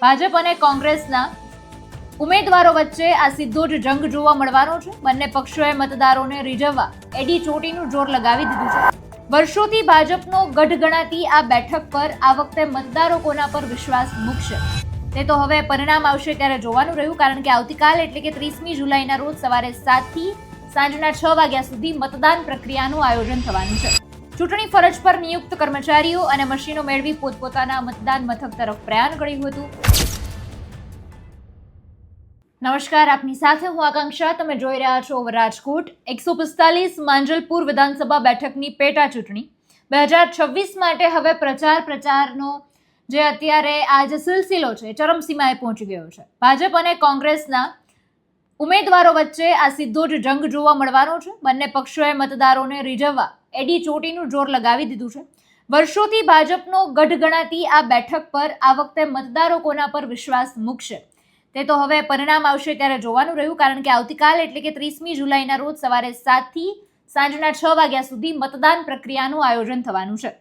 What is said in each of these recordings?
ભાજપ અને કોંગ્રેસના ઉમેદવારો વચ્ચે આ સીધો જ જંગ જોવા મળવાનો છે. બંને પક્ષોએ મતદારોને રીઝવવા એડી ચોટીનું જોર લગાવી દીધું છે. વર્ષોથી ભાજપનો ગઢ ગણાતી આ બેઠક પર આ વખતે મતદારો કોના પર વિશ્વાસ મૂકશે તે તો હવે પરિણામ આવશે ત્યારે જોવાનું રહ્યું, કારણ કે આવતીકાલ એટલે કે 30મી જુલાઈના રોજ સવારે 7 થી સાંજના 6 વાગ્યા સુધી મતદાન પ્રક્રિયાનું આયોજન થવાનું છે. ચૂંટણી ફરજ પર નિયુક્ત કર્મચારીઓ અને મશીનો મેળવી પોતપોતાના મતદાન મથક તરફ પ્રયાણ કર્યું હતું. નમસ્કાર, આપની સાથે હું આકાંક્ષા. તમે જોઈ રહ્યા છો રાજકોટ. 145 માંજલપુર વિધાનસભા બેઠકની પેટા ચૂંટણી 2026 માટે હવે પ્રચારનો જે અત્યારે આ જે સિલસિલો છે ચરમસીમાએ પહોંચી ગયો છે. ભાજપ અને કોંગ્રેસના ઉમેદવારો વચ્ચે આ સીધો જ જંગ જોવા મળવાનો છે. બંને પક્ષોએ મતદારોને રીઝવવા એડી ચોટીનું જોર લગાવી દીધું છે. વર્ષોથી ભાજપનો ગઢ ગણાતી આ બેઠક પર આ વખતે મતદારો કોના પર વિશ્વાસ મૂકશે તે તો હવે પરિણામ આવશે ત્યારે જોવાનું રહ્યું, કારણ કે આવતીકાલ એટલે કે 30મી જુલાઈના રોજ સવારે 7 થી સાંજના 6 વાગ્યા સુધી મતદાન પ્રક્રિયાનું આયોજન થવાનું છે.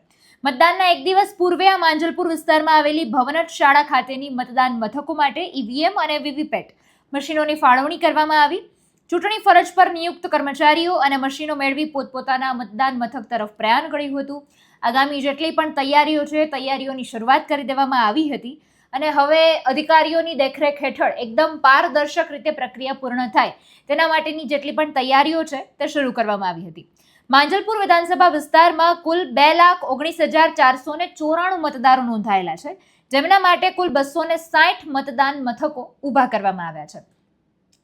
મતદાનના એક દિવસ પૂર્વે આ માંજલપુર વિસ્તારમાં આવેલી ભવનટ શાળા ખાતેની મતદાન મથકો માટે ઈવીએમ અને વીવીપેટ મશીનોની ફાળવણી કરવામાં આવી. ચૂંટણી ફરજ પર નિયુક્ત કર્મચારીઓ અને મશીનો મેળવી પોતપોતાના મતદાન મથક તરફ પ્રયાણ કર્યું હતું. આગામી જેટલી પણ તૈયારીઓ છે તૈયારીઓની શરૂઆત કરી દેવામાં આવી હતી અને હવે અધિકારીઓની દેખરેખ હેઠળ એકદમ પારદર્શક રીતે પ્રક્રિયા પૂર્ણ થાય તેના માટેની જેટલી પણ તૈયારીઓ છે તે શરૂ કરવામાં આવી હતી. માંજલપુર વિધાનસભા વિસ્તારમાં કુલ 2,19,494 મતદારો નોંધાયેલા છે, જેમના માટે કુલ 260 મતદાન મથકો ઊભા કરવામાં આવ્યા છે.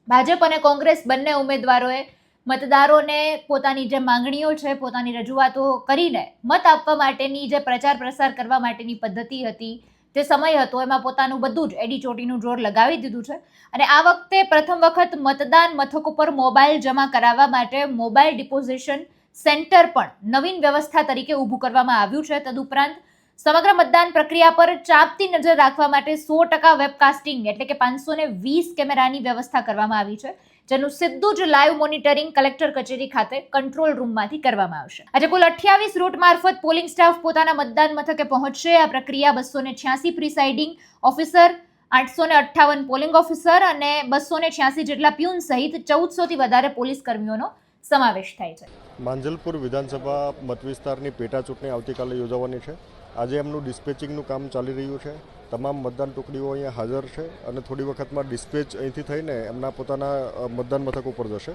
ભાજપ અને કોંગ્રેસ બંને ઉમેદવારોએ મતદારોને પોતાની જે માંગણીઓ છે, પોતાની રજૂઆતો કરીને મત આપવા માટેની જે પ્રચાર પ્રસાર કરવા માટેની પદ્ધતિ હતી, જે સમય હતો, એમાં પોતાનું બધું જ એડી ચોટીનું જોર લગાવી દીધું છે. અને આ વખતે પ્રથમ વખત મતદાન મથકો પર મોબાઈલ જમા કરાવવા માટે મોબાઈલ ડિપોઝિશન સેન્ટર પણ નવીન વ્યવસ્થા તરીકે ઊભું કરવામાં આવ્યું છે. તદુપરાંત સમગ્ર મતદાન પ્રક્રિયા પર ચાંપતી નજર રાખવા માટે 100% વેબકાસ્ટિંગ એટલે કે 520 કેમેરાની વ્યવસ્થા કરવામાં આવી છે, જેનું સીધું જ લાઈવ મોનિટરિંગ કલેક્ટર કચેરી ખાતે કંટ્રોલ રૂમમાંથી કરવામાં આવશે. આજે કુલ 28 રૂટ મારફત પોલિંગ સ્ટાફ પોતાના મતદાન મથકે પહોંચશે. આ પ્રક્રિયા 286 પ્રિસાઇડિંગ ઓફિસર, 858 પોલિંગ ઓફિસર અને 286 જેટલા પ્યુન સહિત 1400 થી વધારે પોલીસ કર્મીઓનો સમાવેશ થાય છે. માંજલપુર વિધાનસભા મતવિસ્તારની પેટા ચૂંટણી આવતીકાલે યોજાવાની છે. આજે એમનું ડિસ્પેચિંગનું કામ ચાલી રહ્યું છે. તમામ મતદાન ટુકડીઓ અહીંયા હાજર છે અને થોડી વખતમાં ડિસ્પેચ અહીંથી થઈને એમના પોતાના મતદાન મથક ઉપર જશે.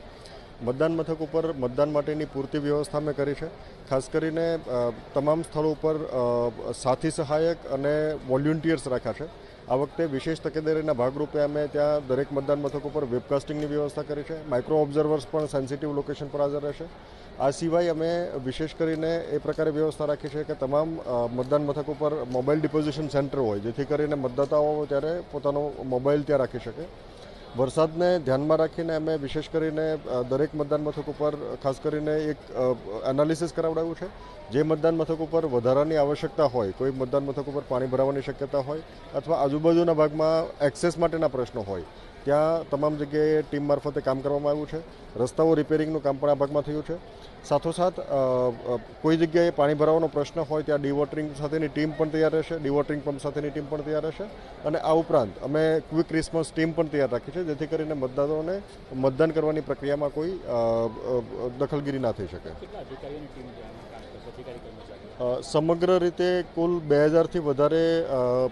મતદાન મથક ઉપર મતદાન માટેની પૂરતી વ્યવસ્થા મેં કરી છે. ખાસ કરીને તમામ સ્થળો ઉપર સાથી સહાયક અને વોલ્યુન્ટિયર્સ રાખ્યા છે. આ વખતે વિશેષ તકેદારીના ભાગરૂપે અમે ત્યાં દરેક મતદાન મથક ઉપર વેબકાસ્ટિંગની વ્યવસ્થા કરી છે. માઇક્રો ઓબ્ઝર્વર્સ પણ સેન્સિટિવ લોકેશન પર હાજર રહેશે. આ સિવાય અમે વિશેષ કરીને એ પ્રકારે વ્યવસ્થા રાખી છે કે તમામ મતદાન મથક ઉપર મોબાઈલ ડિપોઝિશન સેન્ટર હોય, જેથી કરીને મતદાતાઓ ત્યારે પોતાનો મોબાઈલ ત્યાં રાખી શકે. વરસાદને ધ્યાનમાં રાખીને અમે વિશેષ કરીને દરેક મતદાન મથક ઉપર ખાસ કરીને એક એનાલિસિસ કરાવડાવ્યું છે. જે મતદાન મથક ઉપર વધારાની આવશ્યકતા હોય, કોઈ મતદાન મથક ઉપર પાણી ભરાવાની શક્યતા હોય અથવા આજુબાજુના ભાગમાં એક્સેસ માટેના પ્રશ્નો હોય, ત્યાં તમામ જગ્યાએ ટીમ મારફતે કામ કરવામાં આવ્યું છે. રસ્તાઓ રિપેરિંગનું કામ પણ આ ભાગમાં થયું છે. સાથોસાથ કોઈ જગ્યાએ પાણી ભરાવાનો પ્રશ્ન હોય ત્યાં ડિવોટરિંગ સાથેની ટીમ પણ તૈયાર રહેશે, ડિવોટરિંગ પંપ સાથેની ટીમ પણ તૈયાર રહેશે. અને આ ઉપરાંત અમે ક્વિક રિસ્પોન્સ ટીમ પણ તૈયાર રાખી છે, જેથી કરીને મતદારોને મતદાન કરવાની પ્રક્રિયામાં કોઈ દખલગીરી ના થઈ શકે. સમગ્ર રીતે કુલ 2000થી વધારે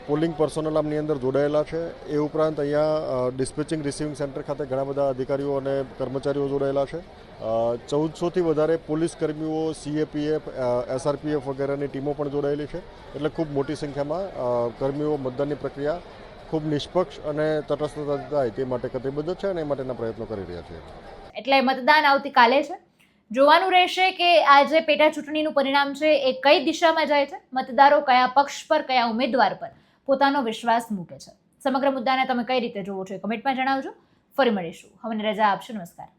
પોલિંગ પર્સોનલ આમની અંદર જોડાયેલા છે. એ ઉપરાંત અહીંયા ડિસ્પેચિંગ રિસીવિંગ સેન્ટર ખાતે ઘણા બધા અધિકારીઓ અને કર્મચારીઓ જોડાયેલા છે. 1400થી વધારે પોલીસ કર્મીઓ, સીએપીએફ, એસઆરપીએફ વગેરેની ટીમો પણ જોડાયેલી છે. એટલે ખૂબ મોટી સંખ્યામાં કર્મીઓ મતદાનની પ્રક્રિયા ખૂબ નિષ્પક્ષ અને તટસ્થ થાય તે માટે કટિબદ્ધ છે અને એ માટેના પ્રયત્નો કરી રહ્યા છે. એટલે મતદાન આવતીકાલે છે. જોવાનું રહેશે કે આ જે પેટા ચૂંટણીનું પરિણામ છે એ કઈ દિશામાં જાય છે, મતદારો કયા પક્ષ પર, કયા ઉમેદવાર પર પોતાનો વિશ્વાસ મૂકે છે. સમગ્ર મુદ્દાને તમે કઈ રીતે જોવો છો કમેન્ટમાં જણાવજો. ફરી મળીશું. હવે રજા આપશો. નમસ્કાર.